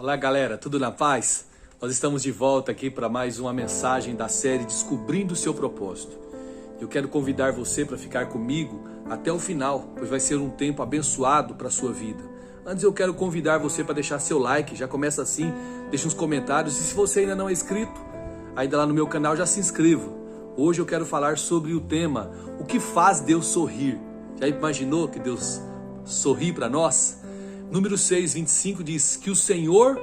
Olá galera, tudo na paz? Nós estamos de volta aqui para mais uma mensagem da série Descobrindo o Seu Propósito. Eu quero convidar você para ficar comigo até o final, pois vai ser um tempo abençoado para a sua vida. Antes eu quero convidar você para deixar seu like, já começa assim, deixa uns comentários e se você ainda não é inscrito, ainda lá no meu canal já se inscreva. Hoje eu quero falar sobre o tema, o que faz Deus sorrir? Já imaginou que Deus sorri para nós? Número 6, 25 diz que o Senhor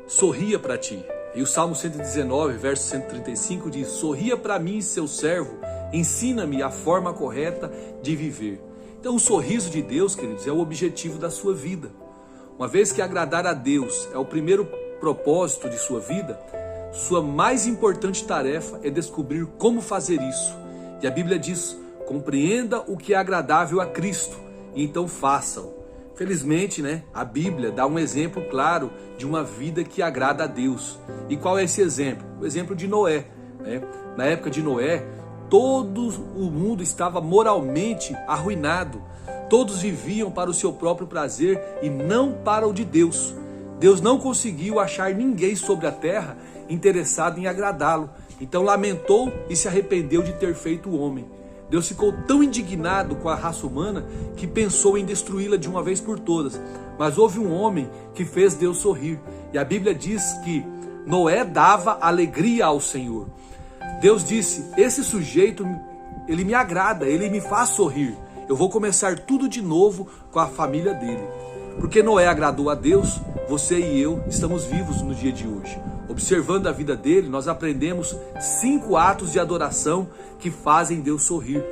sorria para ti. E o Salmo 119, verso 135 diz: sorria para mim, seu servo, ensina-me a forma correta de viver. Então o sorriso de Deus, queridos, é o objetivo da sua vida. Uma vez que agradar a Deus é o primeiro propósito de sua vida, sua mais importante tarefa é descobrir como fazer isso. E a Bíblia diz: compreenda o que é agradável a Cristo e então faça-o. Felizmente, a Bíblia dá um exemplo claro de uma vida que agrada a Deus. E qual é esse exemplo? O exemplo de Noé. Na época de Noé, todo o mundo estava moralmente arruinado. Todos viviam para o seu próprio prazer e não para o de Deus. Deus não conseguiu achar ninguém sobre a terra interessado em agradá-lo. Então lamentou e se arrependeu de ter feito o homem. Deus ficou tão indignado com a raça humana que pensou em destruí-la de uma vez por todas. Mas houve um homem que fez Deus sorrir. E a Bíblia diz que Noé dava alegria ao Senhor. Deus disse: esse sujeito, ele me agrada, ele me faz sorrir. Eu vou começar tudo de novo com a família dele. Porque Noé agradou a Deus, você e eu estamos vivos no dia de hoje. Observando a vida dele, nós aprendemos 5 atos de adoração que fazem Deus sorrir.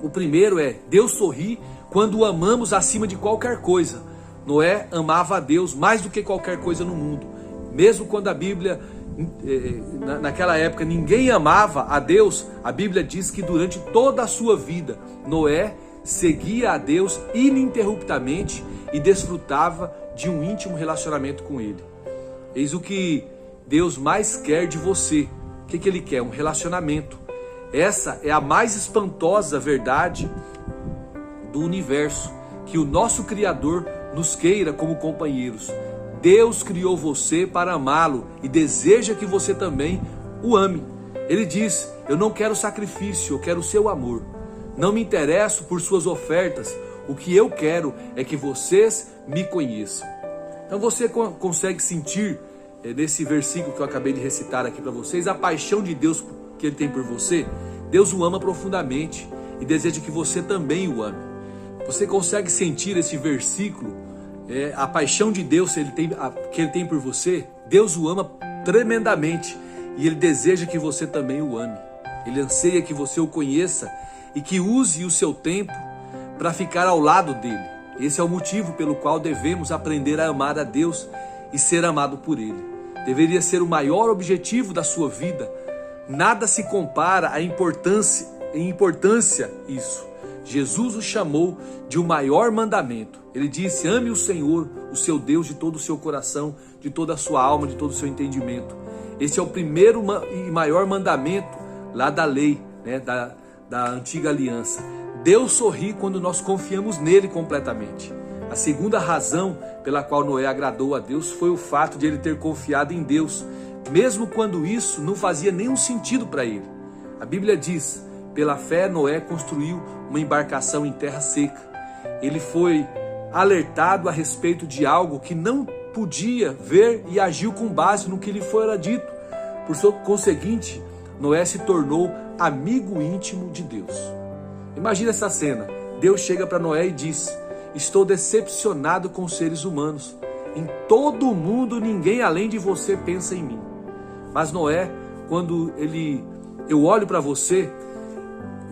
O primeiro é: Deus sorri quando o amamos acima de qualquer coisa. Noé amava a Deus mais do que qualquer coisa no mundo. Mesmo quando a Bíblia, naquela época, ninguém amava a Deus, a Bíblia diz que durante toda a sua vida, Noé seguia a Deus ininterruptamente e desfrutava de um íntimo relacionamento com Ele. Eis o que Deus mais quer de você. O que Ele quer? Um relacionamento. Essa é a mais espantosa verdade do universo, que o nosso Criador nos queira como companheiros. Deus criou você para amá-lo e deseja que você também o ame. Ele diz: eu não quero sacrifício, eu quero o seu amor. Não me interesso por suas ofertas, o que eu quero é que vocês me conheçam. Então você consegue sentir nesse versículo que eu acabei de recitar aqui para vocês, a paixão de Deus que Ele tem por você? Deus o ama profundamente e deseja que você também o ame. Você consegue sentir esse versículo, a paixão de Deus que Ele tem por você? Deus o ama tremendamente e Ele deseja que você também o ame. Ele anseia que você o conheça e que use o seu tempo para ficar ao lado dele. Esse é o motivo pelo qual devemos aprender a amar a Deus e ser amado por Ele. Deveria ser o maior objetivo da sua vida. Nada se compara à importância isso. Jesus o chamou de o maior mandamento. Ele disse: ame o Senhor, o seu Deus, de todo o seu coração, de toda a sua alma, de todo o seu entendimento. Esse é o primeiro e maior mandamento lá da lei, da antiga aliança. Deus sorri quando nós confiamos nele completamente. A segunda razão pela qual Noé agradou a Deus foi o fato de ele ter confiado em Deus, mesmo quando isso não fazia nenhum sentido para ele. A Bíblia diz: pela fé Noé construiu uma embarcação em terra seca. Ele foi alertado a respeito de algo que não podia ver e agiu com base no que lhe fora dito. Por conseguinte, Noé se tornou amigo íntimo de Deus. Imagina essa cena. Deus chega para Noé e diz: estou decepcionado com os seres humanos. Em todo o mundo ninguém além de você pensa em mim. Mas Noé, quando eu olho para você,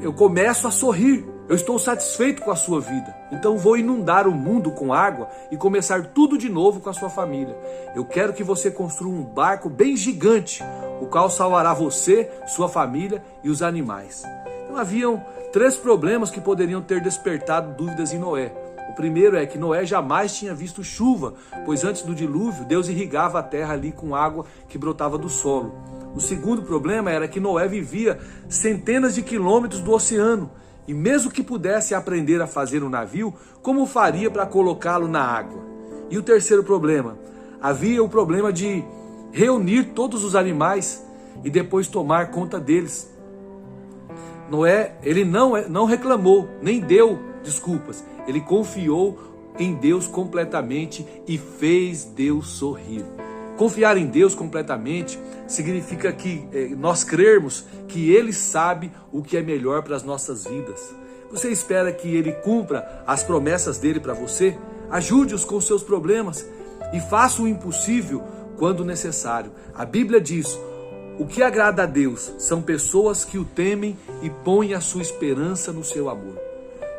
eu começo a sorrir. Eu estou satisfeito com a sua vida. Então vou inundar o mundo com água e começar tudo de novo com a sua família. Eu quero que você construa um barco bem gigante, o qual salvará você, sua família e os animais. Então haviam 3 problemas que poderiam ter despertado dúvidas em Noé. O primeiro é que Noé jamais tinha visto chuva, pois antes do dilúvio, Deus irrigava a terra ali com água que brotava do solo. O segundo problema era que Noé vivia centenas de quilômetros do oceano, e mesmo que pudesse aprender a fazer um navio, como faria para colocá-lo na água? E o terceiro problema? havia o problema de reunir todos os animais e depois tomar conta deles. Noé, ele não reclamou, nem deu desculpas. Ele confiou em Deus completamente e fez Deus sorrir. Confiar em Deus completamente significa que nós crermos que Ele sabe o que é melhor para as nossas vidas. Você espera que Ele cumpra as promessas dele para você? Ajude-os com seus problemas e faça o impossível quando necessário. A Bíblia diz: o que agrada a Deus são pessoas que o temem e põem a sua esperança no seu amor.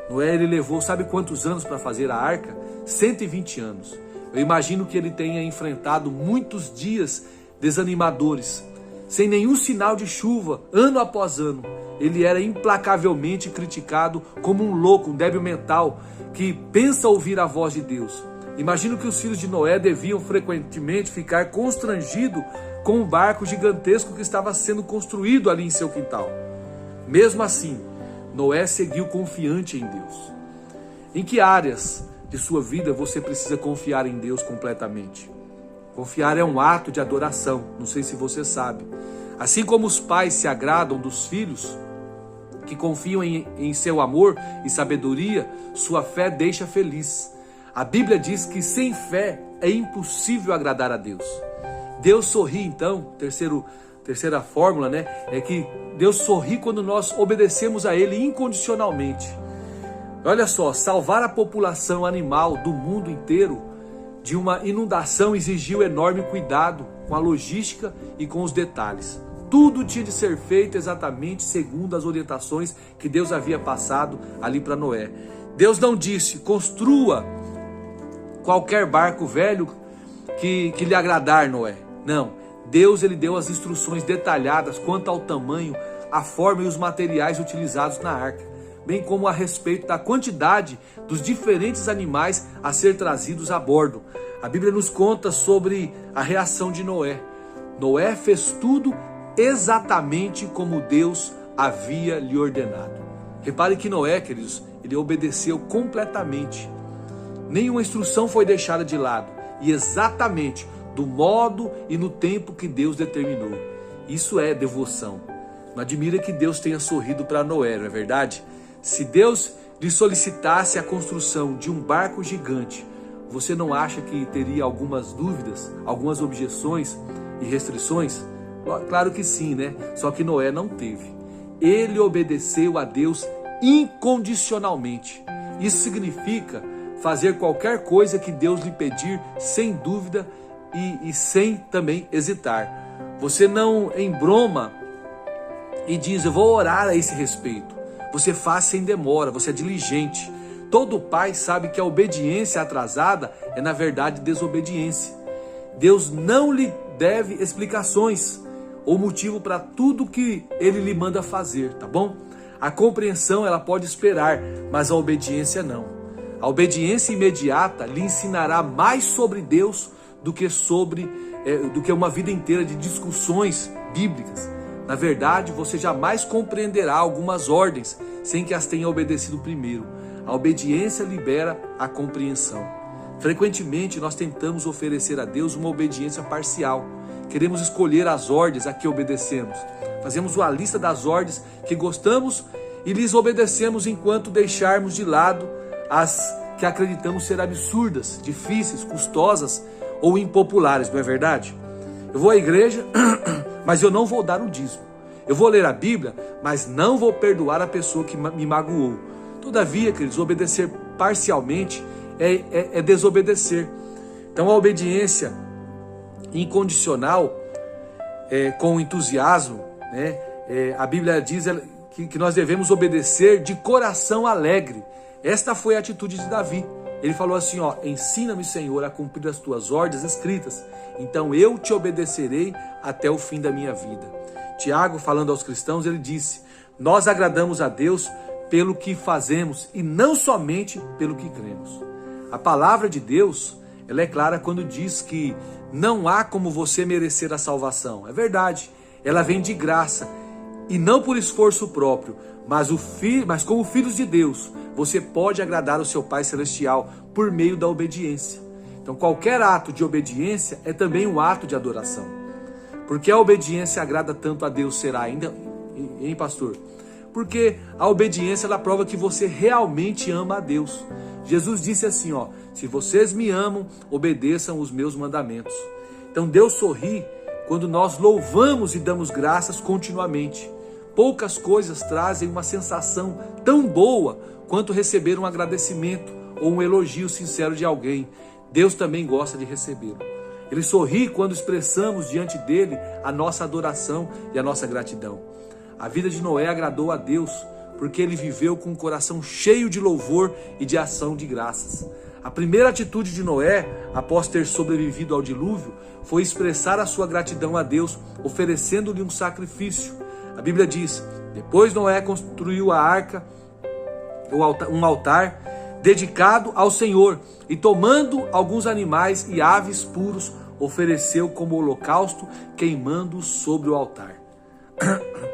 Noé, ele levou, sabe quantos anos para fazer a arca? 120 anos. Eu imagino que ele tenha enfrentado muitos dias desanimadores, sem nenhum sinal de chuva, ano após ano. Ele era implacavelmente criticado como um louco, um débil mental, que pensa ouvir a voz de Deus. Imagino que os filhos de Noé deviam frequentemente ficar constrangidos com um barco gigantesco que estava sendo construído ali em seu quintal. Mesmo assim, Noé seguiu confiante em Deus. Em que áreas de sua vida você precisa confiar em Deus completamente? Confiar é um ato de adoração, não sei se você sabe. Assim como os pais se agradam dos filhos que confiam em seu amor e sabedoria, sua fé deixa feliz. A Bíblia diz que sem fé é impossível agradar a Deus. Deus sorri então, terceira fórmula, é que Deus sorri quando nós obedecemos a Ele incondicionalmente. Olha só, salvar a população animal do mundo inteiro de uma inundação exigiu enorme cuidado com a logística e com os detalhes. Tudo tinha de ser feito exatamente segundo as orientações que Deus havia passado ali para Noé. Deus não disse: construa qualquer barco velho que lhe agradar, Noé. Não, Deus ele deu as instruções detalhadas quanto ao tamanho, a forma e os materiais utilizados na arca, bem como a respeito da quantidade dos diferentes animais a ser trazidos a bordo. A Bíblia nos conta sobre a reação de Noé. Noé fez tudo exatamente como Deus havia lhe ordenado. Repare que Noé, queridos, ele obedeceu completamente. Nenhuma instrução foi deixada de lado, e exatamente do modo e no tempo que Deus determinou. Isso é devoção. Não admira que Deus tenha sorrido para Noé, não é verdade? Se Deus lhe solicitasse a construção de um barco gigante, você não acha que teria algumas dúvidas, algumas objeções e restrições? Claro que sim, Só que Noé não teve. Ele obedeceu a Deus incondicionalmente. Isso significa fazer qualquer coisa que Deus lhe pedir sem dúvida e sem também hesitar. Você não embroma e diz: eu vou orar a esse respeito. Você faz sem demora, você é diligente. Todo pai sabe que a obediência atrasada é na verdade desobediência. Deus não lhe deve explicações ou motivo para tudo que Ele lhe manda fazer, tá bom? A compreensão ela pode esperar, mas a obediência não. A obediência imediata lhe ensinará mais sobre Deus do que uma vida inteira de discussões bíblicas. Na verdade, você jamais compreenderá algumas ordens sem que as tenha obedecido primeiro. A obediência libera a compreensão. Frequentemente, nós tentamos oferecer a Deus uma obediência parcial. Queremos escolher as ordens a que obedecemos. Fazemos uma lista das ordens que gostamos e lhes obedecemos enquanto deixarmos de lado as que acreditamos ser absurdas, difíceis, custosas ou impopulares, não é verdade? Eu vou à igreja, mas eu não vou dar o dízimo. Eu vou ler a Bíblia, mas não vou perdoar a pessoa que me magoou. Todavia, queridos, obedecer parcialmente é desobedecer. Então a obediência incondicional, com entusiasmo, a Bíblia diz que nós devemos obedecer de coração alegre. Esta foi a atitude de Davi. Ele falou assim: ensina-me, Senhor, a cumprir as tuas ordens escritas, então eu te obedecerei até o fim da minha vida. Tiago, falando aos cristãos, ele disse: nós agradamos a Deus pelo que fazemos e não somente pelo que cremos. A palavra de Deus, ela é clara quando diz que não há como você merecer a salvação. É verdade, ela vem de graça e não por esforço próprio, mas como filhos de Deus, você pode agradar o seu Pai Celestial por meio da obediência. Então qualquer ato de obediência é também um ato de adoração. Porque a obediência agrada tanto a Deus será ainda, hein, pastor? Porque a obediência ela prova que você realmente ama a Deus. Jesus disse assim, ó, se vocês me amam, obedeçam os meus mandamentos. Então Deus sorri quando nós louvamos e damos graças continuamente. Poucas coisas trazem uma sensação tão boa quanto receber um agradecimento ou um elogio sincero de alguém. Deus também gosta de recebê-lo. Ele sorri quando expressamos diante dele a nossa adoração e a nossa gratidão. A vida de Noé agradou a Deus porque ele viveu com um coração cheio de louvor e de ação de graças. A primeira atitude de Noé, após ter sobrevivido ao dilúvio, foi expressar a sua gratidão a Deus, oferecendo-lhe um sacrifício. A Bíblia diz, depois Noé construiu a arca, um altar dedicado ao Senhor, e tomando alguns animais e aves puros, ofereceu como holocausto, queimando-os sobre o altar.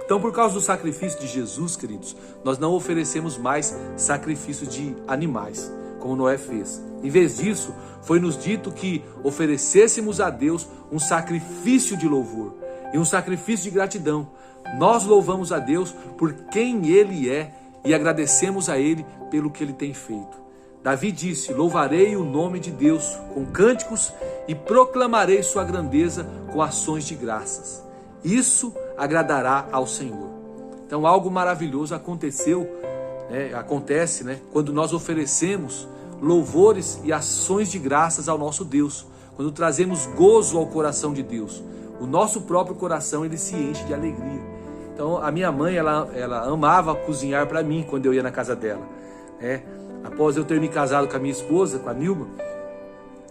Então, por causa do sacrifício de Jesus, queridos, nós não oferecemos mais sacrifícios de animais, como Noé fez. Em vez disso, foi-nos dito que oferecêssemos a Deus um sacrifício de louvor e um sacrifício de gratidão. Nós louvamos a Deus por quem Ele é e agradecemos a Ele pelo que Ele tem feito. Davi disse, louvarei o nome de Deus com cânticos e proclamarei sua grandeza com ações de graças. Isso agradará ao Senhor. Então algo maravilhoso acontece, quando nós oferecemos louvores e ações de graças ao nosso Deus, quando trazemos gozo ao coração de Deus, o nosso próprio coração ele se enche de alegria. Então a minha mãe ela amava cozinhar para mim quando eu ia na casa dela. Após eu ter me casado com a minha esposa, com a Nilma,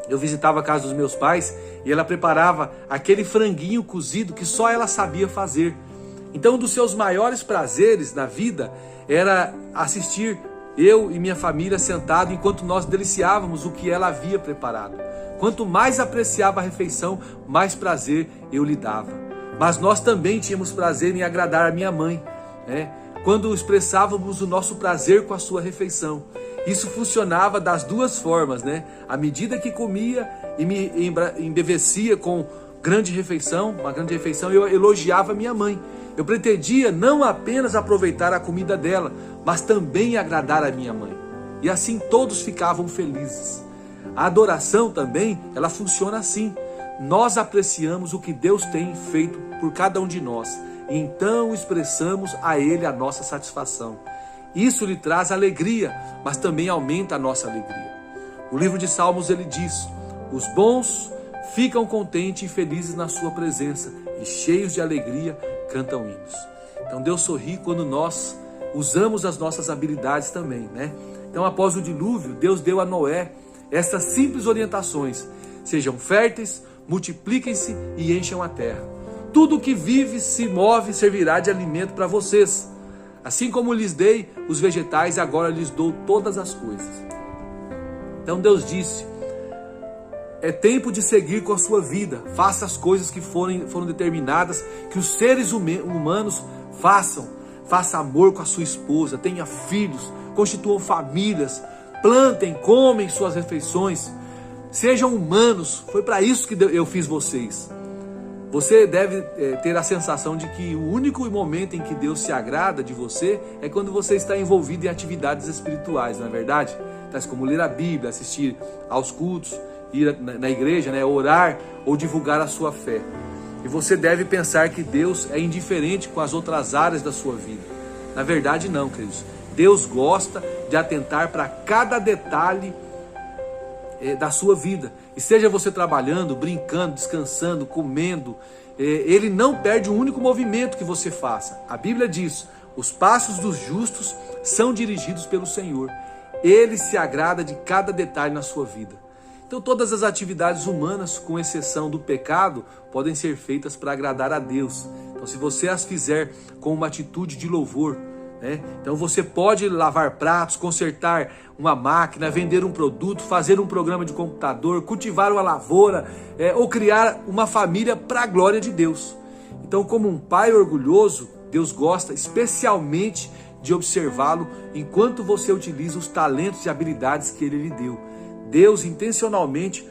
eu visitava a casa dos meus pais e ela preparava aquele franguinho cozido que só ela sabia fazer. Então, um dos seus maiores prazeres na vida era assistir eu e minha família sentados enquanto nós deliciávamos o que ela havia preparado. Quanto mais apreciava a refeição, mais prazer eu lhe dava. Mas nós também tínhamos prazer em agradar a minha mãe, quando expressávamos o nosso prazer com a sua refeição. Isso funcionava das duas formas, À medida que comia e me embevecia com uma grande refeição, eu elogiava minha mãe. Eu pretendia não apenas aproveitar a comida dela, mas também agradar a minha mãe. E assim todos ficavam felizes. A adoração também, ela funciona assim. Nós apreciamos o que Deus tem feito por cada um de nós. E então expressamos a Ele a nossa satisfação. Isso lhe traz alegria, mas também aumenta a nossa alegria. O livro de Salmos ele diz, os bons ficam contentes e felizes na sua presença e cheios de alegria cantam hinos. Então Deus sorri quando nós usamos as nossas habilidades também, Então após o dilúvio, Deus deu a Noé estas simples orientações. Sejam férteis, multipliquem-se e encham a terra. Tudo que vive, se move, servirá de alimento para vocês. Assim como lhes dei os vegetais, agora lhes dou todas as coisas. Então Deus disse, é tempo de seguir com a sua vida. Faça as coisas que foram determinadas, que os seres humanos façam. Faça amor com a sua esposa, tenha filhos, constituam famílias, plantem, comem suas refeições. Sejam humanos, foi para isso que eu fiz vocês. Você deve ter a sensação de que o único momento em que Deus se agrada de você é quando você está envolvido em atividades espirituais, não é verdade? Tais como ler a Bíblia, assistir aos cultos, ir na igreja, orar ou divulgar a sua fé. E você deve pensar que Deus é indiferente com as outras áreas da sua vida. Na verdade não, queridos. Deus gosta de atentar para cada detalhe da sua vida. E seja você trabalhando, brincando, descansando, comendo, Ele não perde um único movimento que você faça. A Bíblia diz, os passos dos justos são dirigidos pelo Senhor. Ele se agrada de cada detalhe na sua vida. Então todas as atividades humanas, com exceção do pecado, podem ser feitas para agradar a Deus. Então se você as fizer com uma atitude de louvor, então você pode lavar pratos, consertar uma máquina, vender um produto, fazer um programa de computador, cultivar uma lavoura, ou criar uma família para a glória de Deus. Então, como um pai orgulhoso, Deus gosta especialmente de observá-lo enquanto você utiliza os talentos e habilidades que Ele lhe deu. Deus intencionalmente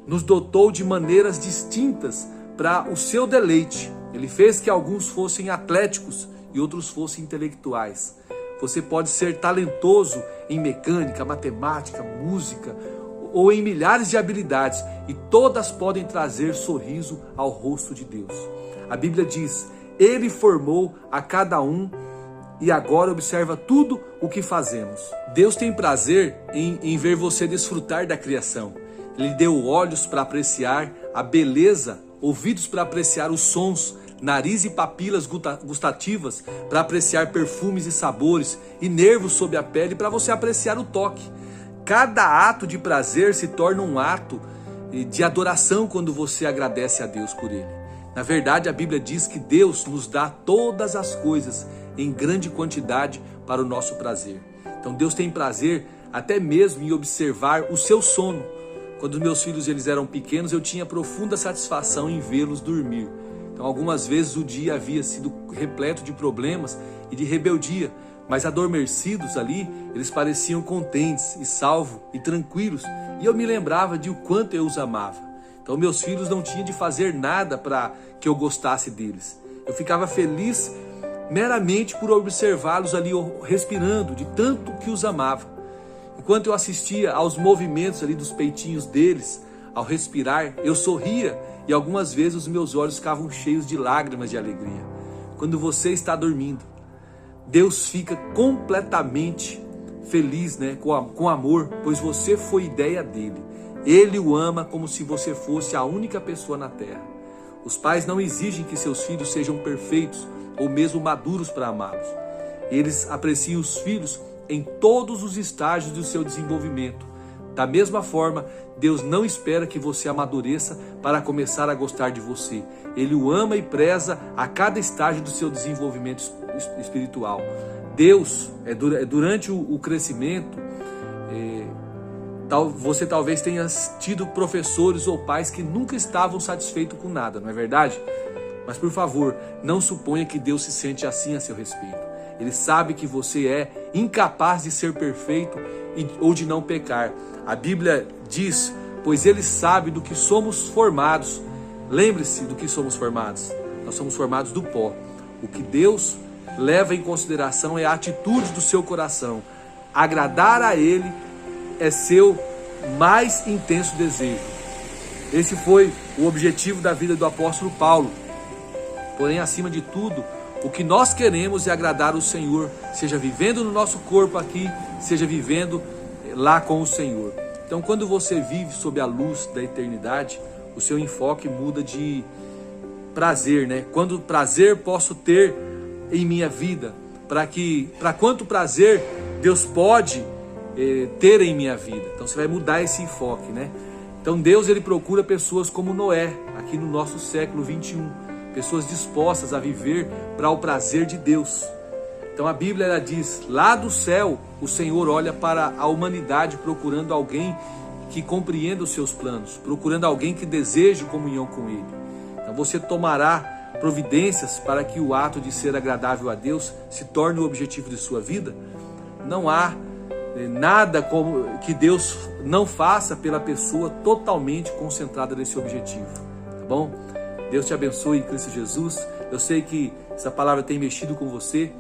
nos dotou de maneiras distintas para o seu deleite. Ele fez que alguns fossem atléticos e outros fossem intelectuais. Você pode ser talentoso em mecânica, matemática, música ou em milhares de habilidades, e todas podem trazer sorriso ao rosto de Deus. A Bíblia diz: Ele formou a cada um e agora observa tudo o que fazemos. Deus tem prazer em ver você desfrutar da criação. Ele deu olhos para apreciar a beleza, ouvidos para apreciar os sons, nariz e papilas gustativas para apreciar perfumes e sabores, e nervos sob a pele para você apreciar o toque. Cada ato de prazer se torna um ato de adoração quando você agradece a Deus por ele. Na verdade, a Bíblia diz que Deus nos dá todas as coisas em grande quantidade para o nosso prazer. Então Deus tem prazer até mesmo em observar o seu sono. Quando meus filhos eles eram pequenos, eu tinha profunda satisfação em vê-los dormir. Então algumas vezes o dia havia sido repleto de problemas e de rebeldia, mas adormecidos ali, eles pareciam contentes e salvos e tranquilos, e eu me lembrava de o quanto eu os amava. Então meus filhos não tinham de fazer nada para que eu gostasse deles. Eu ficava feliz meramente por observá-los ali respirando, de tanto que os amava. Enquanto eu assistia aos movimentos ali dos peitinhos deles, ao respirar, eu sorria e algumas vezes os meus olhos ficavam cheios de lágrimas de alegria. Quando você está dormindo, Deus fica completamente feliz, com amor, pois você foi ideia dele. Ele o ama como se você fosse a única pessoa na terra. Os pais não exigem que seus filhos sejam perfeitos ou mesmo maduros para amá-los. Eles apreciam os filhos em todos os estágios do seu desenvolvimento. Da mesma forma, Deus não espera que você amadureça para começar a gostar de você. Ele o ama e preza a cada estágio do seu desenvolvimento espiritual. Deus, durante o crescimento, você talvez tenha tido professores ou pais que nunca estavam satisfeitos com nada, não é verdade? Mas por favor, não suponha que Deus se sente assim a seu respeito. Ele sabe que você é incapaz de ser perfeito ou de não pecar. A Bíblia diz: pois Ele sabe do que somos formados. Lembre-se do que somos formados. Nós somos formados do pó. O que Deus leva em consideração é a atitude do seu coração. Agradar a Ele é seu mais intenso desejo. Esse foi o objetivo da vida do apóstolo Paulo. Porém, acima de tudo, o que nós queremos é agradar o Senhor, seja vivendo no nosso corpo aqui, seja vivendo lá com o Senhor. Então, quando você vive sob a luz da eternidade, o seu enfoque muda de prazer, Quando prazer posso ter em minha vida? Para quanto prazer Deus pode ter em minha vida? Então, você vai mudar esse enfoque, Então, Deus ele procura pessoas como Noé, aqui no nosso século 21. Pessoas dispostas a viver para o prazer de Deus. Então a Bíblia ela diz: lá do céu o Senhor olha para a humanidade procurando alguém que compreenda os seus planos, procurando alguém que deseje comunhão com Ele. Então você tomará providências para que o ato de ser agradável a Deus se torne o objetivo de sua vida? Não há nada como que Deus não faça pela pessoa totalmente concentrada nesse objetivo, tá bom? Deus te abençoe em Cristo Jesus. Eu sei que essa palavra tem mexido com você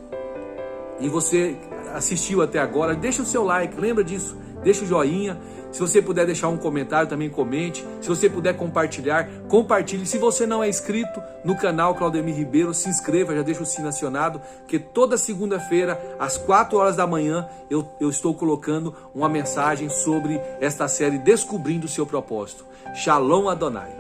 e você assistiu até agora. Deixa o seu like, lembra disso. Deixa o joinha. Se você puder deixar um comentário, também comente. Se você puder compartilhar, compartilhe. Se você não é inscrito no canal Claudemir Ribeiro, se inscreva, já deixa o sino acionado, que toda segunda-feira, às 4 horas da manhã, eu estou colocando uma mensagem sobre esta série Descobrindo o Seu Propósito. Shalom Adonai.